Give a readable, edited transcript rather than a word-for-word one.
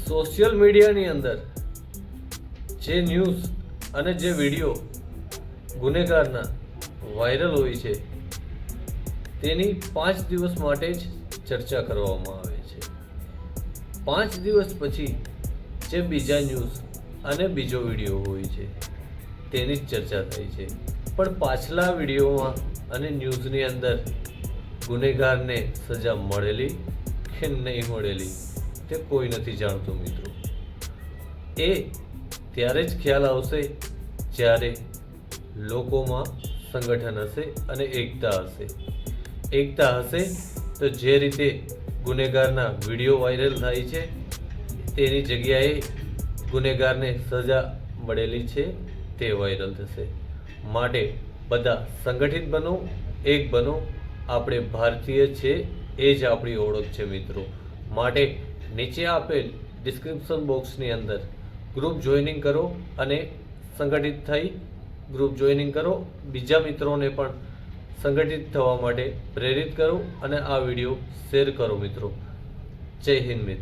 Social મીડિયાની અંદર જે ન્યૂઝ અને જે વિડીયો ગુનેગારના વાયરલ હોય છે તેની 5 દિવસ માટે જ ચર્ચા કરવામાં આવે છે. 5 દિવસ પછી જે બીજા ન્યૂઝ અને બીજો વિડીયો હોય છે તેની જ ચર્ચા થાય છે. પણ પાછલા વિડીયોમાં અને ન્યૂઝની અંદર ગુનેગારને સજા મળેલી કે નહીં મળેલી તે કોઈ નથી જાણતું મિત્રો. એ ત્યારે જ ખ્યાલ આવશે જ્યારે લોકોમાં સંગઠન હશે અને એકતા હશે. એકતા હશે તો જે રીતે ગુનેગારના વિડીયો વાયરલ થાય છે તેની જગ્યાએ ગુનેગારને સજા મળેલી છે તે વાયરલ થશે. માટે બધા સંગઠિત બનો, એક બનો. આપણે ભારતીય છે એ જ આપણી ઓળખ છે મિત્રો. માટે નીચે આપેલ ડિસ્ક્રિપ્શન બોક્સની અંદર ગ્રુપ જોઈનિંગ કરો અને સંગઠિત થઈ ગ્રુપ જોઈનિંગ કરો. બીજા મિત્રોને પણ સંગઠિત થવા માટે પ્રેરિત કરો અને આ વિડીયો શેર કરો મિત્રો. જય હિન્દ મિત્રો.